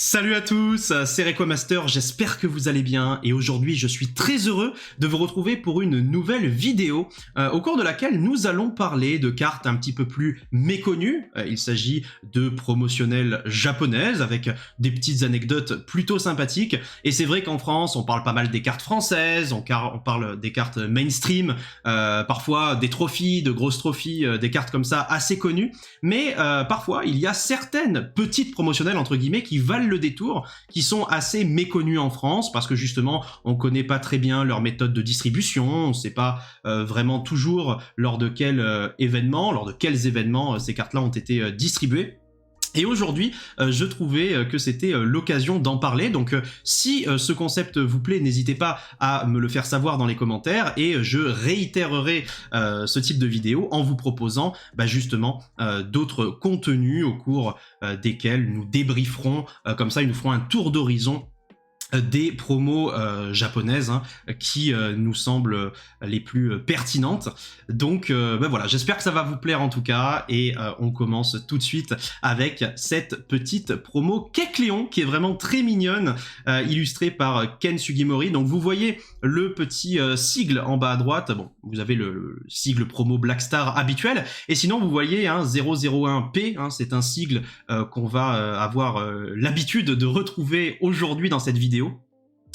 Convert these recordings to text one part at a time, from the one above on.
Salut à tous, c'est Recomaster, j'espère que vous allez bien et aujourd'hui je suis très heureux de vous retrouver pour une nouvelle vidéo au cours de laquelle nous allons parler de cartes un petit peu plus méconnues. Il s'agit de promotionnelles japonaises avec des petites anecdotes plutôt sympathiques et c'est vrai qu'en France on parle pas mal des cartes françaises, on parle des cartes mainstream, parfois des trophies, de grosses trophies, des cartes comme ça assez connues, mais parfois il y a certaines petites promotionnelles entre guillemets qui valent le détour, qui sont assez méconnus en France parce que justement on connaît pas très bien leur méthode de distribution, on sait pas vraiment toujours lors de quels événements ces cartes-là ont été distribuées. Et aujourd'hui, je trouvais que c'était l'occasion d'en parler, donc si ce concept vous plaît, n'hésitez pas à me le faire savoir dans les commentaires, et je réitérerai ce type de vidéo en vous proposant justement d'autres contenus au cours desquels nous débrieferons, comme ça ils nous feront un tour d'horizon des promos japonaises qui nous semblent les plus pertinentes. Donc voilà, j'espère que ça va vous plaire en tout cas, et on commence tout de suite avec cette petite promo Kecleon qui est vraiment très mignonne, illustrée par Ken Sugimori. Donc vous voyez le petit sigle en bas à droite, bon, vous avez le sigle promo Blackstar habituel, et sinon vous voyez 001P, c'est un sigle qu'on va avoir l'habitude de retrouver aujourd'hui dans cette vidéo.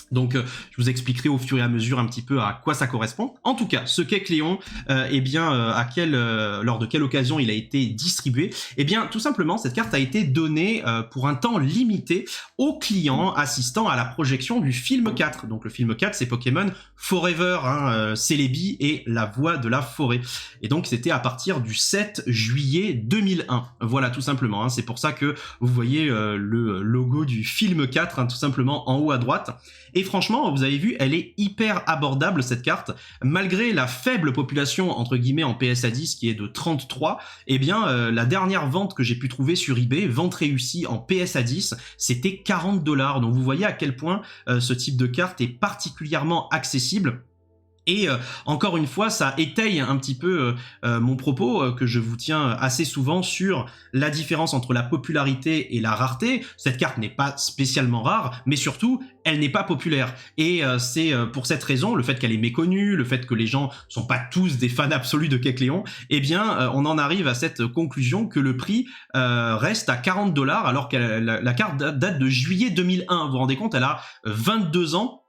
Donc je vous expliquerai au fur et à mesure un petit peu à quoi ça correspond. En tout cas, ce Kecleon, lors de quelle occasion il a été distribué? Eh bien, tout simplement, cette carte a été donnée pour un temps limité aux clients assistant à la projection du film 4. Donc le film 4, c'est Pokémon Forever, Celebi et la voix de la forêt. Et donc c'était à partir du 7 juillet 2001. Voilà, tout simplement. C'est pour ça que vous voyez le logo du film 4, tout simplement en haut à droite. Et franchement, vous avez vu, elle est hyper abordable cette carte, malgré la faible population entre guillemets en PSA 10 qui est de 33. Eh bien, la dernière vente que j'ai pu trouver sur eBay, vente réussie en PSA 10, c'était 40 $. Donc vous voyez à quel point ce type de carte est particulièrement accessible. Et encore une fois, ça étaye un petit peu mon propos que je vous tiens assez souvent sur la différence entre la popularité et la rareté. Cette carte n'est pas spécialement rare, mais surtout, elle n'est pas populaire. Et c'est pour cette raison, le fait qu'elle est méconnue, le fait que les gens sont pas tous des fans absolus de Kecleon, eh bien, on en arrive à cette conclusion que le prix reste à 40 $, alors que la carte date de juillet 2001. Vous vous rendez compte, elle a 22 ans.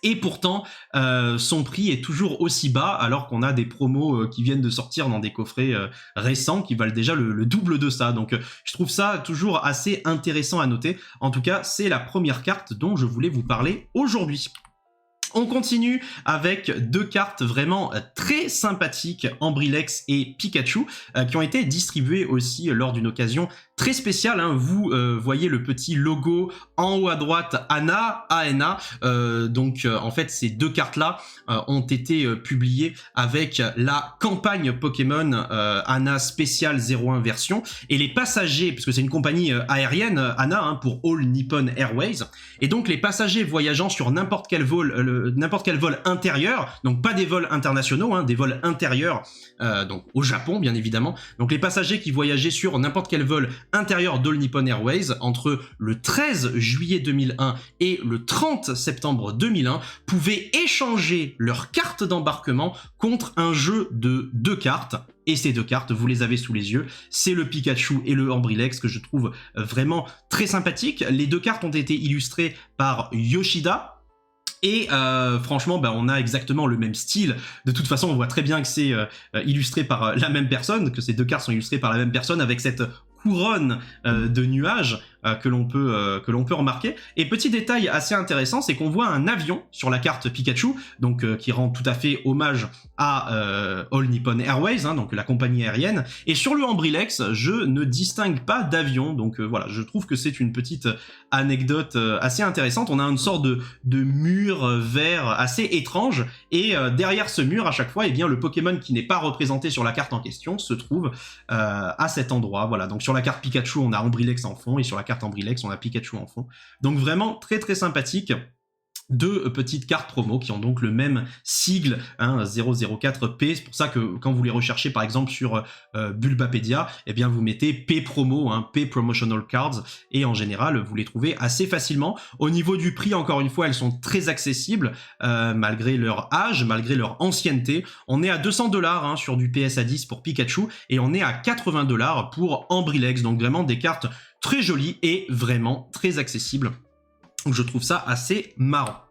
Et pourtant, son prix est toujours aussi bas, alors qu'on a des promos qui viennent de sortir dans des coffrets récents qui valent déjà le double de ça. Donc je trouve ça toujours assez intéressant à noter. En tout cas, c'est la première carte dont je voulais vous parler aujourd'hui. On continue avec deux cartes vraiment très sympathiques, Ambrilex et Pikachu, qui ont été distribuées aussi lors d'une occasion très spéciale. Vous voyez le petit logo en haut à droite, ANA. Donc en fait, ces deux cartes-là ont été publiées avec la campagne Pokémon ANA Spécial 01 version. Et les passagers, parce que c'est une compagnie aérienne, ANA, pour All Nippon Airways, et donc les passagers voyageant sur n'importe quel vol intérieur, donc pas des vols internationaux, des vols intérieurs, donc au Japon bien évidemment. Donc les passagers qui voyageaient sur n'importe quel vol intérieur d'All Nippon Airways entre le 13 juillet 2001 et le 30 septembre 2001 pouvaient échanger leur carte d'embarquement contre un jeu de deux cartes. Et ces deux cartes, vous les avez sous les yeux, c'est le Pikachu et le Ambrilex que je trouve vraiment très sympathiques. Les deux cartes ont été illustrées par Yoshida. Et franchement, on a exactement le même style. De toute façon, on voit très bien que c'est illustré par la même personne, que ces deux cartes sont illustrées par la même personne avec cette couronne de nuages que l'on peut remarquer. Et petit détail assez intéressant, c'est qu'on voit un avion sur la carte Pikachu, donc qui rend tout à fait hommage à All Nippon Airways, donc la compagnie aérienne. Et sur le Ambrilex, je ne distingue pas d'avion, donc voilà, je trouve que c'est une petite anecdote assez intéressante. On a une sorte de mur vert assez étrange, et derrière ce mur, à chaque fois, le Pokémon qui n'est pas représenté sur la carte en question se trouve à cet endroit. Voilà, donc sur la carte Pikachu, on a Ambrilex en fond, et sur la carte Ambrilex, on a Pikachu en fond. Donc vraiment très très sympathique. deux petites cartes promo qui ont donc le même sigle, hein, 004P. C'est pour ça que quand vous les recherchez par exemple sur Bulbapedia, eh bien vous mettez P promo, hein, P promotional cards, et en général vous les trouvez assez facilement. Au niveau du prix, encore une fois, elles sont très accessibles malgré leur âge, malgré leur ancienneté. On est à 200$ hein, sur du PSA 10 pour Pikachu, et on est à 80$ pour Ambrilex. Donc vraiment des cartes très jolies et vraiment très accessibles. Donc je trouve ça assez marrant.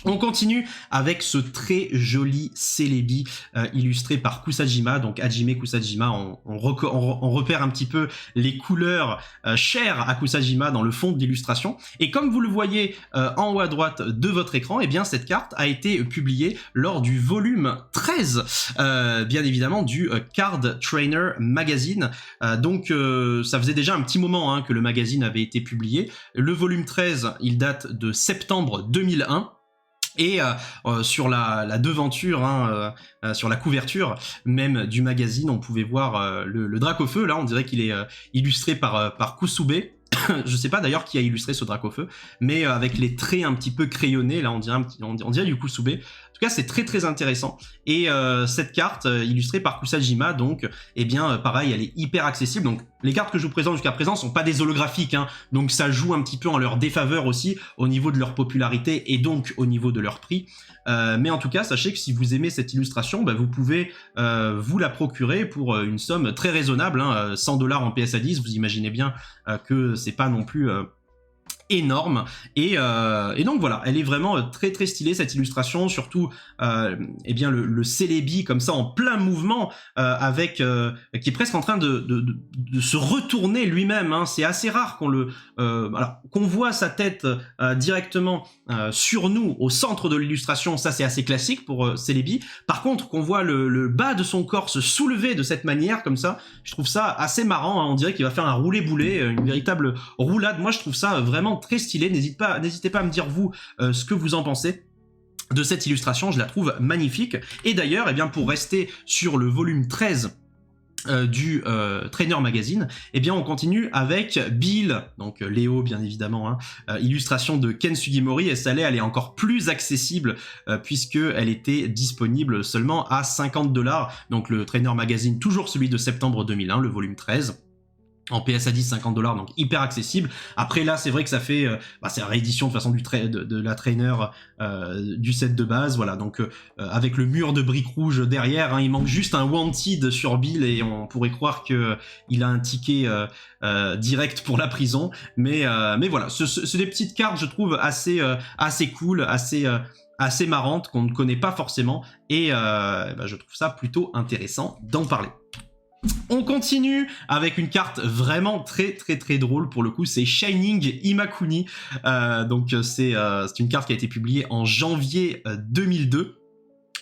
On continue avec ce très joli Celebi illustré par Kusajima, donc Hajime Kusajima. On repère un petit peu les couleurs chères à Kusajima dans le fond de l'illustration. Et comme vous le voyez en haut à droite de votre écran, eh bien cette carte a été publiée lors du volume 13, bien évidemment du Card Trainer Magazine. Donc ça faisait déjà un petit moment hein, que le magazine avait été publié. Le volume 13, il date de septembre 2001. Et sur la devanture, hein, sur la couverture même du magazine, on pouvait voir le Dracofeu. Là, on dirait qu'il est illustré par Kusube. Je sais pas d'ailleurs qui a illustré ce Dracofeu, mais avec les traits un petit peu crayonnés, là on dirait du Kusube. En tout cas, c'est très très intéressant. Et cette carte illustrée par Kusajima, donc, eh bien, pareil, elle est hyper accessible. Donc, les cartes que je vous présente jusqu'à présent sont pas des holographiques, hein, donc ça joue un petit peu en leur défaveur aussi au niveau de leur popularité et donc au niveau de leur prix. Mais en tout cas, sachez que si vous aimez cette illustration, bah, vous pouvez vous la procurer pour une somme très raisonnable, hein, 100$ en PSA 10. Vous imaginez bien que c'est pas non plus énorme, et donc voilà, elle est vraiment très très stylée cette illustration, surtout eh bien le Celebi comme ça en plein mouvement avec qui est presque en train de se retourner lui-même, hein. C'est assez rare qu'on voit sa tête directement sur nous au centre de l'illustration. Ça c'est assez classique pour Celebi. Par contre, qu'on voit le bas de son corps se soulever de cette manière comme ça, je trouve ça assez marrant, hein. On dirait qu'il va faire un roulé-boulet, une véritable roulade. Moi je trouve ça vraiment très stylé. N'hésitez pas à me dire vous ce que vous en pensez de cette illustration. Je la trouve magnifique. Et d'ailleurs, eh bien, pour rester sur le volume 13 du Trainer Magazine, eh bien on continue avec Bill, donc Léo bien évidemment, hein, illustration de Ken Sugimori, et celle-là elle est encore plus accessible puisque elle était disponible seulement à 50$. Donc le Trainer Magazine, toujours celui de septembre 2001, le volume 13. En PSA 10, 50$, donc hyper accessible. Après là, c'est vrai que ça fait, c'est la réédition de façon de la trainer du set de base, voilà. Donc avec le mur de briques rouges derrière, hein, il manque juste un wanted sur Bill et on pourrait croire que il a un ticket direct pour la prison. Mais voilà, c'est des petites cartes, je trouve assez cool, assez marrantes qu'on ne connaît pas forcément, et je trouve ça plutôt intéressant d'en parler. On continue avec une carte vraiment très très très drôle pour le coup, c'est Shining Imakuni. Donc c'est une carte qui a été publiée en janvier 2002.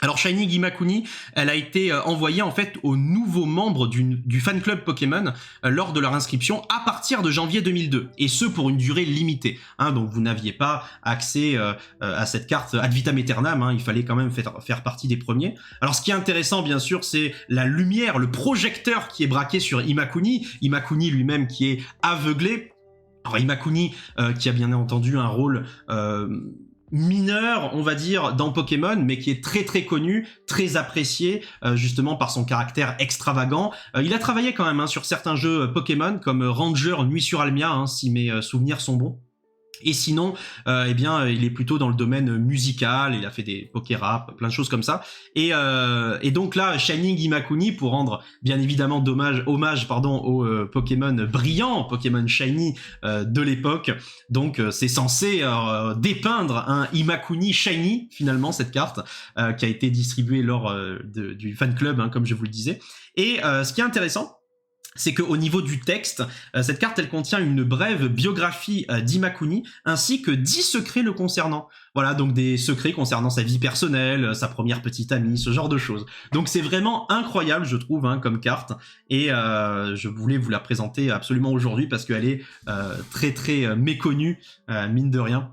Alors Shining Imakuni, elle a été envoyée en fait aux nouveaux membres du fan club Pokémon lors de leur inscription à partir de janvier 2002, et ce pour une durée limitée, hein, donc vous n'aviez pas accès à cette carte ad vitam aeternam, hein, il fallait quand même faire partie des premiers. Alors ce qui est intéressant bien sûr, c'est la lumière, le projecteur qui est braqué sur Imakuni lui-même qui est aveuglé. Alors Imakuni qui a bien entendu un rôle mineur, on va dire, dans Pokémon, mais qui est très très connu, très apprécié, justement par son caractère extravagant. Il a travaillé quand même, hein, sur certains jeux Pokémon, comme Ranger Nuit sur Almia, hein, si mes souvenirs sont bons. Et sinon, eh bien, il est plutôt dans le domaine musical, il a fait des poké-rap, plein de choses comme ça. Et donc là, Shining Imakuni, pour rendre bien évidemment hommage au Pokémon brillant, Pokémon Shiny de l'époque. Donc c'est censé dépeindre un Imakuni Shiny, finalement, cette carte, qui a été distribuée lors du fan club, hein, comme je vous le disais. Et ce qui est intéressant, c'est qu'au niveau du texte, cette carte elle contient une brève biographie d'Imakuni ainsi que 10 secrets le concernant. Voilà, donc des secrets concernant sa vie personnelle, sa première petite amie, ce genre de choses. Donc c'est vraiment incroyable, je trouve, hein, comme carte, et je voulais vous la présenter absolument aujourd'hui parce qu'elle est très très méconnue, mine de rien.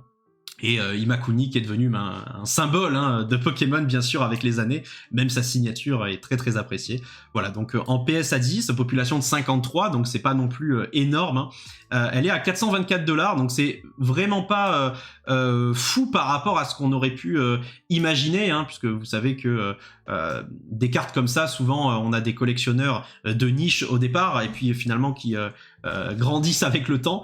Et Imakuni qui est devenu un symbole de Pokémon bien sûr avec les années, même sa signature est très très appréciée. Voilà, donc en PSA 10, population de 53, donc c'est pas non plus énorme, elle est à 424 $, donc c'est vraiment pas fou par rapport à ce qu'on aurait pu imaginer, puisque vous savez que des cartes comme ça, souvent on a des collectionneurs de niche au départ, et puis finalement qui grandissent avec le temps,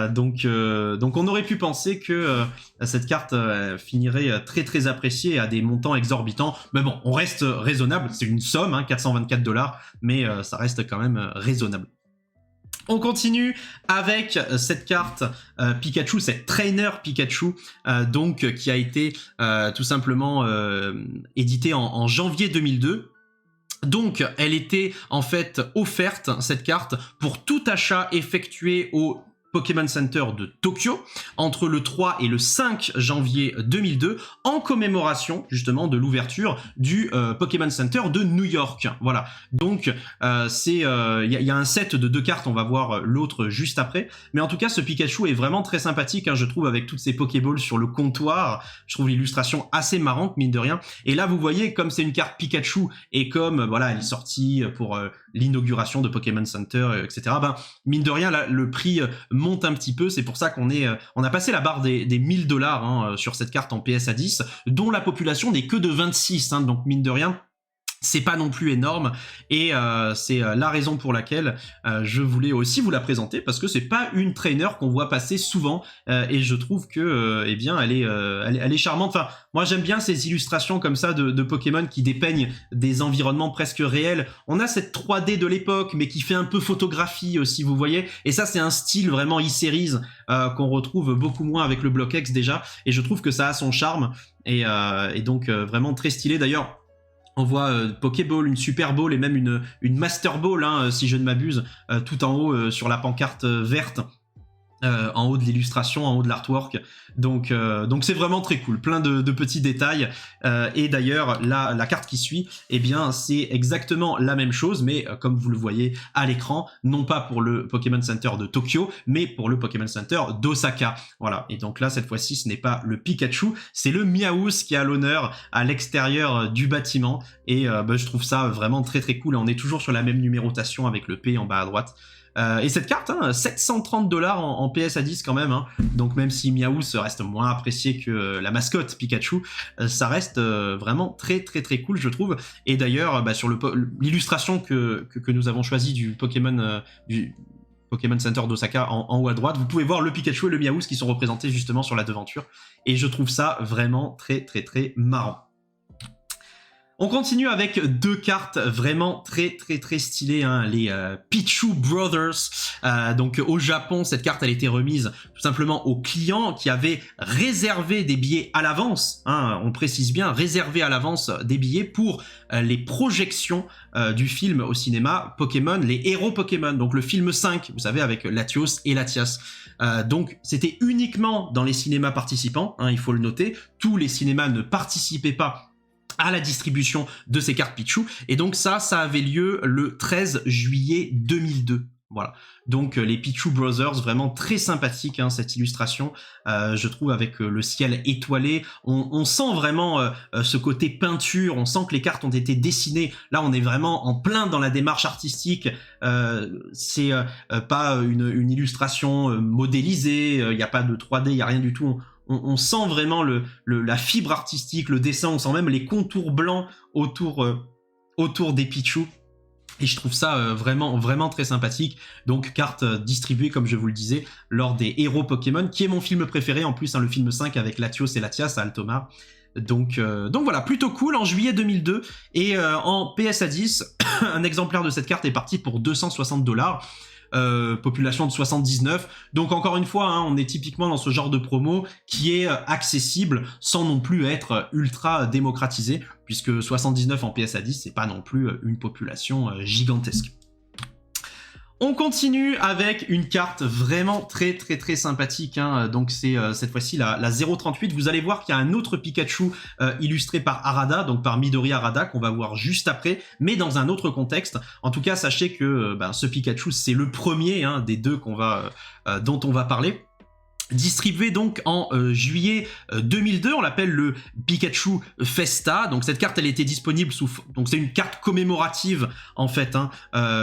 donc on aurait pu penser que cette carte finirait très très appréciée à des montants exorbitants, mais bon, on reste raisonnable, c'est une somme, 424 $, mais ça reste quand même raisonnable. On continue avec cette carte Pikachu, cette Trainer Pikachu, donc qui a été tout simplement éditée en janvier 2002. Donc, elle était en fait offerte, cette carte, pour tout achat effectué au Pokémon Center de Tokyo entre le 3 et le 5 janvier 2002 en commémoration justement de l'ouverture du Pokémon Center de New York. Voilà, donc il y a un set de 2 cartes, on va voir l'autre juste après, mais en tout cas ce Pikachu est vraiment très sympathique, je trouve, avec toutes ces Pokéballs sur le comptoir. Je trouve l'illustration assez marrante, mine de rien, et là vous voyez, comme c'est une carte Pikachu et comme voilà, elle est sortie pour l'inauguration de Pokémon Center, etc., mine de rien là, le prix monte un petit peu, c'est pour ça qu'on a passé la barre des 1000 $ sur cette carte en PSA 10, dont la population n'est que de 26, donc mine de rien, c'est pas non plus énorme, et c'est la raison pour laquelle je voulais aussi vous la présenter, parce que c'est pas une trainer qu'on voit passer souvent, et je trouve que eh bien elle est charmante. Enfin, moi j'aime bien ces illustrations comme ça de Pokémon qui dépeignent des environnements presque réels. On a cette 3D de l'époque, mais qui fait un peu photographie aussi, vous voyez, et ça c'est un style vraiment e-series qu'on retrouve beaucoup moins avec le Block X déjà, et je trouve que ça a son charme, et donc vraiment très stylé. D'ailleurs, on voit Pokéball, une Super Ball et même une Master Ball, si je ne m'abuse, tout en haut sur la pancarte verte, en haut de l'illustration, en haut de l'artwork. Donc c'est vraiment très cool, plein de petits détails. Et d'ailleurs, la carte qui suit, eh bien, c'est exactement la même chose, mais comme vous le voyez à l'écran, non pas pour le Pokémon Center de Tokyo, mais pour le Pokémon Center d'Osaka. Voilà. Et donc là, cette fois-ci, ce n'est pas le Pikachu, c'est le Miaouz qui a l'honneur à l'extérieur du bâtiment. Et je trouve ça vraiment très très cool. On est toujours sur la même numérotation avec le P en bas à droite. Et cette carte, 730 $ en PSA 10 quand même, donc même si Miaouz reste moins apprécié que la mascotte Pikachu, ça reste vraiment très très très cool, je trouve. Et d'ailleurs, sur l'illustration que nous avons choisi du Pokémon Center d'Osaka en haut à droite, vous pouvez voir le Pikachu et le Miaouz qui sont représentés justement sur la devanture, et je trouve ça vraiment très très très marrant. On continue avec 2 cartes vraiment très très très stylées, les Pichu Brothers. Donc au Japon, cette carte elle était remise tout simplement aux clients qui avaient réservé des billets à l'avance, on précise bien, réservé à l'avance des billets pour les projections du film au cinéma Pokémon, les héros Pokémon, donc le film 5, vous savez, avec Latios et Latias. Donc c'était uniquement dans les cinémas participants, il faut le noter, tous les cinémas ne participaient pas à la distribution de ces cartes Pichu, et donc ça avait lieu le 13 juillet 2002. Voilà, donc les Pichu Brothers, vraiment très sympathique cette illustration, je trouve, avec le ciel étoilé, on sent vraiment ce côté peinture, on sent que les cartes ont été dessinées, là on est vraiment en plein dans la démarche artistique, c'est pas une illustration modélisée, il n'y a pas de 3D, il n'y a rien du tout, on sent vraiment la fibre artistique, le dessin, on sent même les contours blancs autour des Pichu. Et je trouve ça vraiment, vraiment très sympathique. Donc, carte distribuée, comme je vous le disais, lors des héros Pokémon, qui est mon film préféré, en plus, le film 5 avec Latios et Latias à Altomar. Donc voilà, plutôt cool, en juillet 2002. Et en PSA 10, un exemplaire de cette carte est parti pour 260 $. Population de 79, donc encore une fois, on est typiquement dans ce genre de promo qui est accessible sans non plus être ultra démocratisé, puisque 79 en PSA 10, c'est pas non plus une population gigantesque. On continue avec une carte vraiment très très très sympathique, donc c'est cette fois-ci la 038. Vous allez voir qu'il y a un autre Pikachu illustré par Harada, donc par Midori Harada, qu'on va voir juste après, mais dans un autre contexte. En tout cas, sachez que ce Pikachu, c'est le premier des 2 dont on va parler. Distribué donc en juillet 2002, on l'appelle le Pikachu Festa. Donc cette carte, elle était disponible donc c'est une carte commémorative en fait, hein,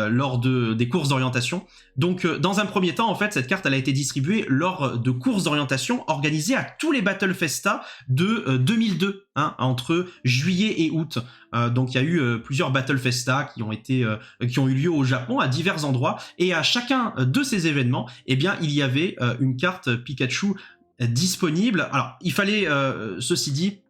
lors des courses d'orientation. Donc dans un premier temps, en fait, cette carte, elle a été distribuée lors de courses d'orientation organisées à tous les Battle Festa de 2002, hein, entre juillet et août. Donc il y a eu plusieurs Battle Festa qui ont eu lieu au Japon à divers endroits, et à chacun de ces événements, eh bien il y avait une carte Pikachu disponible. Alors il fallait, ceci dit,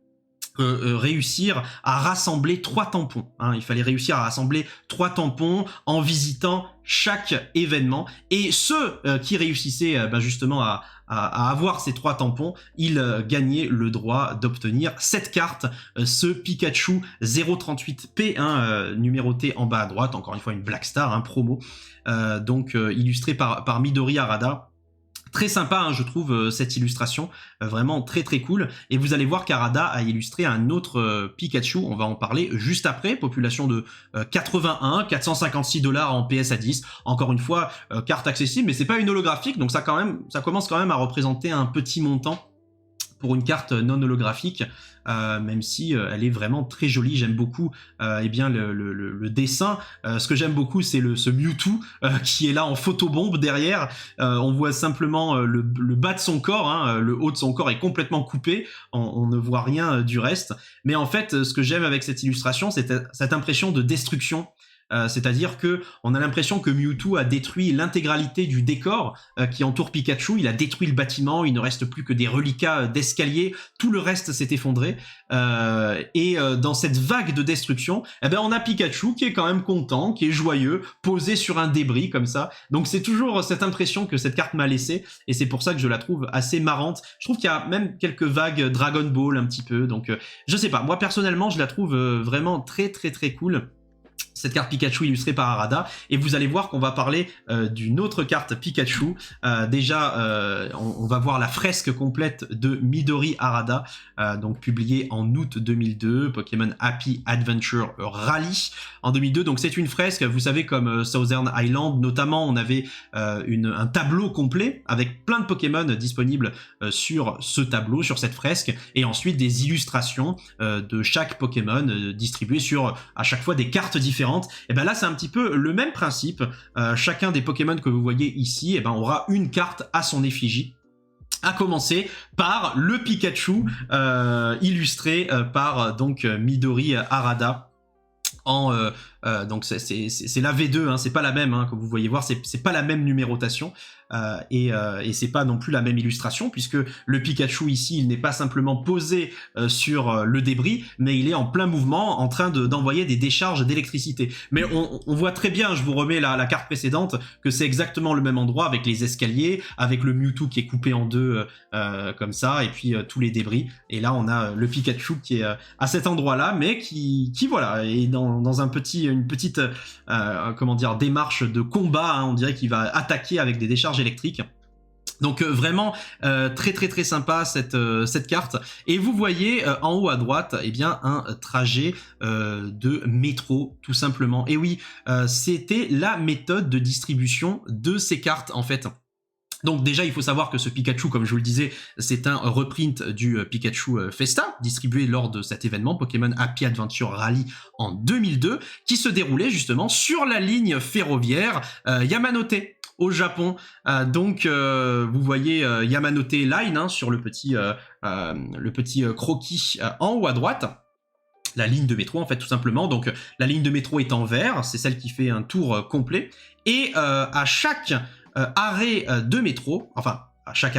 réussir à rassembler 3 tampons. Hein. Il fallait réussir à rassembler 3 tampons en visitant chaque événement. Et ceux qui réussissaient justement à avoir ces 3 tampons, ils gagnaient le droit d'obtenir cette carte, ce Pikachu 038P, hein, numéroté en bas à droite, encore une fois une Black Star, hein, promo, donc illustré par Midori Harada. Très sympa, hein, je trouve, cette illustration, vraiment très très cool. Et vous allez voir qu'Harada a illustré un autre Pikachu, on va en parler juste après, population de 81, 456 $ en PSA 10. Encore une fois, carte accessible, mais c'est pas une holographique, donc ça commence quand même à représenter un petit montant pour une carte non holographique, même si elle est vraiment très jolie. J'aime beaucoup eh bien le dessin. Ce que j'aime beaucoup, c'est ce Mewtwo qui est là en photobombe derrière. On voit simplement le bas de son corps, hein, le haut de son corps est complètement coupé, on ne voit rien du reste. Mais en fait, ce que j'aime avec cette illustration, c'est cette impression de destruction. C'est-à-dire que on a l'impression que Mewtwo a détruit l'intégralité du décor qui entoure Pikachu. Il a détruit le bâtiment, il ne reste plus que des reliquats d'escalier, tout le reste s'est effondré. Dans cette vague de destruction, eh ben on a Pikachu qui est quand même content, qui est joyeux, posé sur un débris comme ça. Donc c'est toujours cette impression que cette carte m'a laissé, et c'est pour ça que je la trouve assez marrante. Je trouve qu'il y a même quelques vagues Dragon Ball un petit peu, donc je sais pas, moi personnellement je la trouve vraiment très très très cool, cette carte Pikachu illustrée par Harada. Et vous allez voir qu'on va parler d'une autre carte Pikachu. Déjà, on va voir la fresque complète de Midori Harada, donc publiée en août 2002, Pokémon Happy Adventure Rally en 2002. Donc c'est une fresque, vous savez, comme Southern Island notamment, on avait un tableau complet avec plein de Pokémon disponibles sur ce tableau, sur cette fresque, et ensuite des illustrations de chaque Pokémon distribuées sur à chaque fois des cartes différentes. Et ben là c'est un petit peu le même principe. Chacun des Pokémon que vous voyez ici, et ben aura une carte à son effigie, à commencer par le Pikachu illustré par donc Midori Harada. Donc c'est la V2, hein, c'est pas la même, hein, comme vous voyez voir, c'est pas la même numérotation, et c'est pas non plus la même illustration, puisque le Pikachu ici, il n'est pas simplement posé sur le débris, mais il est en plein mouvement, en train d'envoyer des décharges d'électricité. Mais on voit très bien, je vous remets la carte précédente, que c'est exactement le même endroit, avec les escaliers, avec le Mewtwo qui est coupé en deux comme ça, et puis tous les débris. Et là on a le Pikachu qui est à cet endroit-là, mais qui voilà, est dans une petite comment dire, démarche de combat, hein. On dirait qu'il va attaquer avec des décharges électriques. Donc vraiment très très très sympa cette carte. Et vous voyez en haut à droite, eh bien un trajet de métro, tout simplement. Et oui, c'était la méthode de distribution de ces cartes en fait. Donc déjà, il faut savoir que ce Pikachu, comme je vous le disais, c'est un reprint du Pikachu Festa, distribué lors de cet événement Pokémon Happy Adventure Rally en 2002, qui se déroulait justement sur la ligne ferroviaire Yamanote, au Japon. Donc vous voyez Yamanote Line, hein, sur le petit croquis en haut à droite. La ligne de métro en fait, tout simplement. Donc la ligne de métro est en vert, c'est celle qui fait un tour complet. Et à chaque arrêt de métro, enfin à chaque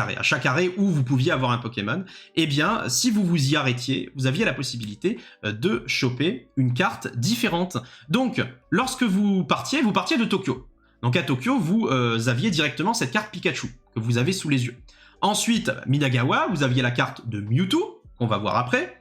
arrêt où vous pouviez avoir un Pokémon, eh bien si vous vous y arrêtiez, vous aviez la possibilité de choper une carte différente. Donc lorsque vous partiez de Tokyo. Donc à Tokyo, vous aviez directement cette carte Pikachu que vous avez sous les yeux. Ensuite, Minagawa, vous aviez la carte de Mewtwo, qu'on va voir après.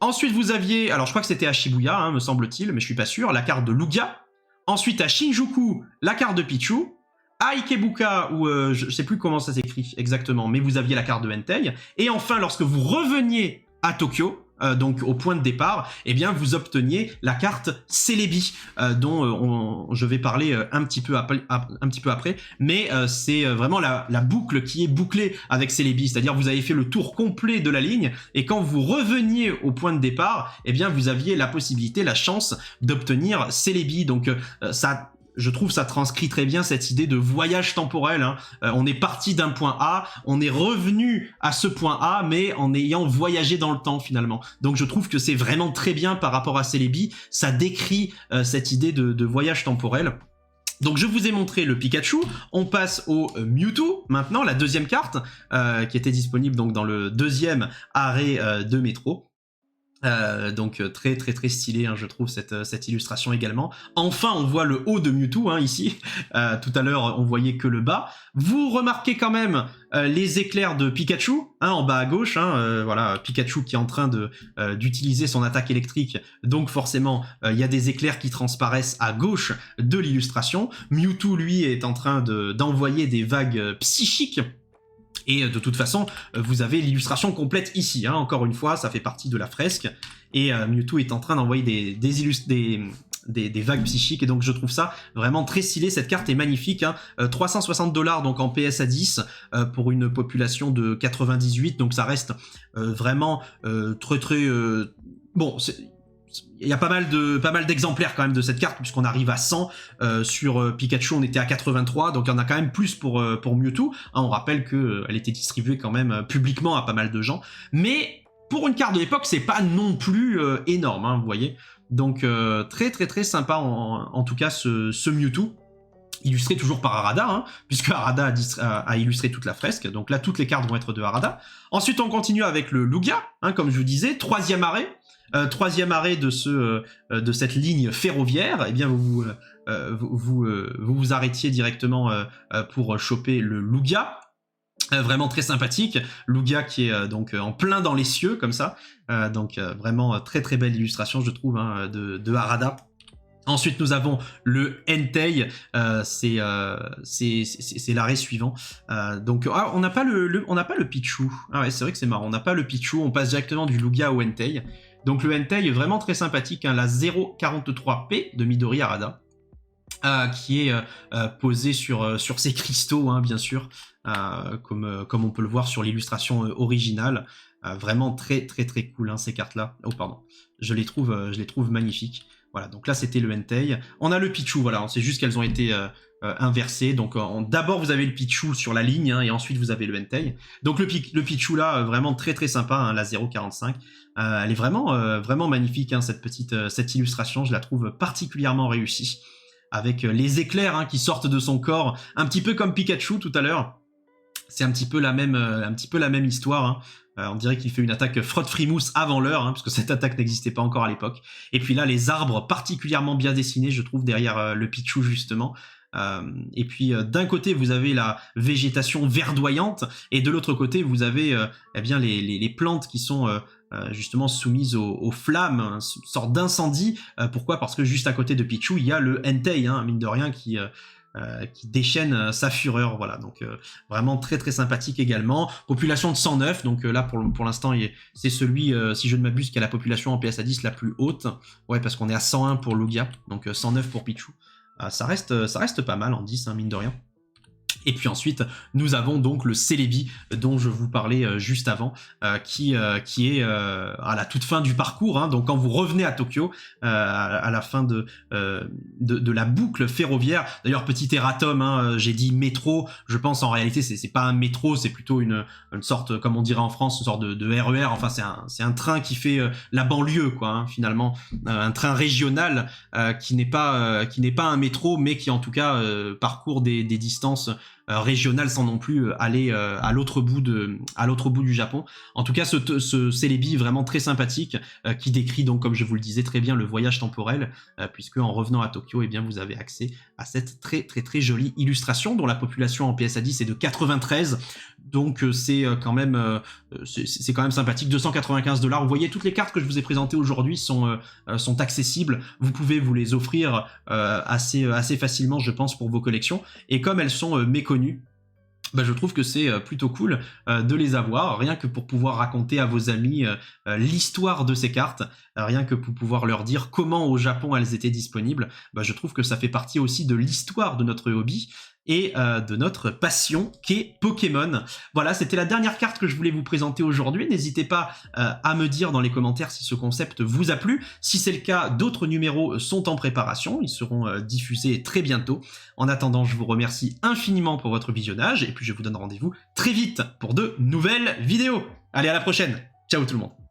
Ensuite, vous aviez, alors je crois que c'était à Shibuya, hein, me semble-t-il, mais je suis pas sûr, la carte de Lugia. Ensuite, à Shinjuku, la carte de Pichu. À Ikebuka, où je sais plus comment ça s'écrit exactement, mais vous aviez la carte de Entei. Et enfin, lorsque vous reveniez à Tokyo, donc au point de départ, eh bien vous obteniez la carte Celebi, dont je vais parler un petit peu après, mais c'est vraiment la boucle qui est bouclée avec Celebi, c'est-à-dire vous avez fait le tour complet de la ligne, et quand vous reveniez au point de départ, eh bien vous aviez la possibilité, la chance d'obtenir Celebi, donc ça... Je trouve ça transcrit très bien cette idée de voyage temporel. Hein. On est parti d'un point A, on est revenu à ce point A, mais en ayant voyagé dans le temps finalement. Donc je trouve que c'est vraiment très bien par rapport à Celebi. Ça décrit cette idée de voyage temporel. Donc je vous ai montré le Pikachu, on passe au Mewtwo maintenant, la deuxième carte, qui était disponible donc dans le deuxième arrêt de métro. Donc très très très stylé, hein, je trouve cette illustration également. Enfin on voit le haut de Mewtwo hein, ici, tout à l'heure on voyait que le bas. Vous remarquez quand même les éclairs de Pikachu hein, en bas à gauche, hein, voilà, Pikachu qui est en train d'utiliser son attaque électrique, donc forcément il y a des éclairs qui transparaissent à gauche de l'illustration. Mewtwo lui est en train d'envoyer des vagues psychiques. Et de toute façon, vous avez l'illustration complète ici, hein. Encore une fois, ça fait partie de la fresque. Et Mewtwo est en train d'envoyer des vagues psychiques, et donc je trouve ça vraiment très stylé. Cette carte est magnifique, hein. 360$ donc en PSA 10 pour une population de 98, donc ça reste vraiment très très... Bon, il y a pas mal d'exemplaires quand même de cette carte, puisqu'on arrive à 100. Sur Pikachu on était à 83, donc il y en a quand même plus pour Mewtwo, hein. On rappelle qu'elle était distribuée quand même publiquement à pas mal de gens, mais pour une carte de l'époque c'est pas non plus énorme, hein, vous voyez. Donc très très très sympa en tout cas ce Mewtwo, illustré toujours par Harada, hein, puisque Harada a illustré toute la fresque, donc là toutes les cartes vont être de Harada. Ensuite on continue avec le Lugia, hein, comme je vous disais, troisième arrêt de cette ligne ferroviaire. Eh bien vous vous arrêtiez directement pour choper le Lugia. Vraiment très sympathique, Lugia qui est donc en plein dans les cieux comme ça, donc vraiment très très belle illustration je trouve hein, de Harada. Ensuite nous avons le Entei, c'est l'arrêt suivant. Donc on n'a pas le Pichu. Ah ouais, c'est vrai que c'est marrant, on n'a pas le Pichu, on passe directement du Lugia au Entei. Donc le Entei est vraiment très sympathique, hein, la 043P de Midori Harada, qui est posée sur ses cristaux, hein, bien sûr, comme on peut le voir sur l'illustration originale. Vraiment très très très cool hein, ces cartes-là. Oh pardon, je les trouve magnifiques. Voilà, donc là c'était le Entei. On a le Pichu, voilà, on sait juste qu'elles ont été inversées. Donc d'abord vous avez le Pichu sur la ligne, hein, et ensuite vous avez le Entei. Donc le Pichu là, vraiment très très sympa, hein, la 045. Elle est vraiment magnifique, hein, cette illustration, je la trouve particulièrement réussie. Avec les éclairs hein, qui sortent de son corps, un petit peu comme Pikachu tout à l'heure. C'est un petit peu la même histoire, hein. On dirait qu'il fait une attaque frotte frimousse avant l'heure, hein, parce que cette attaque n'existait pas encore à l'époque. Et puis là, les arbres particulièrement bien dessinés, je trouve, derrière le Pichu, justement. Et puis d'un côté, vous avez la végétation verdoyante, et de l'autre côté, vous avez eh bien, les plantes qui sont... justement soumises aux flammes, une sorte d'incendie. Pourquoi ? Parce que juste à côté de Pichu, il y a le Entei, hein, mine de rien, qui déchaîne sa fureur. Voilà, donc vraiment très très sympathique également. Population de 109, donc là pour l'instant c'est celui, si je ne m'abuse, qui a la population en PSA 10 la plus haute. Ouais, parce qu'on est à 101 pour Lugia, donc 109 pour Pichu. Ça reste pas mal en 10, hein, mine de rien. Et puis ensuite, nous avons donc le Celebi dont je vous parlais juste avant, qui est à la toute fin du parcours, hein, donc quand vous revenez à Tokyo, à la fin de la boucle ferroviaire. D'ailleurs, petit erratum, hein, j'ai dit métro, je pense en réalité c'est pas un métro, c'est plutôt une sorte, comme on dirait en France, une sorte de RER, enfin c'est un train qui fait la banlieue, quoi, hein, finalement, un train régional qui n'est pas un métro, mais qui en tout cas parcourt des distances régional sans non plus aller à l'autre bout du Japon. En tout cas, ce Celebi vraiment très sympathique qui décrit donc, comme je vous le disais très bien, le voyage temporel, puisque en revenant à Tokyo, eh bien vous avez accès à cette très très très jolie illustration dont la population en PSA 10 est de 93. Donc c'est quand même sympathique. 295$. Vous voyez, toutes les cartes que je vous ai présentées aujourd'hui sont accessibles. Vous pouvez vous les offrir assez facilement, je pense, pour vos collections. Et comme elles sont méconnues, bah, je trouve que c'est plutôt cool de les avoir, rien que pour pouvoir raconter à vos amis l'histoire de ces cartes, rien que pour pouvoir leur dire comment au Japon elles étaient disponibles. Bah, je trouve que ça fait partie aussi de l'histoire de notre hobby et de notre passion qu'est Pokémon. Voilà, c'était la dernière carte que je voulais vous présenter aujourd'hui. N'hésitez pas à me dire dans les commentaires si ce concept vous a plu. Si c'est le cas, d'autres numéros sont en préparation. Ils seront diffusés très bientôt. En attendant, je vous remercie infiniment pour votre visionnage et puis je vous donne rendez-vous très vite pour de nouvelles vidéos. Allez, à la prochaine. Ciao tout le monde.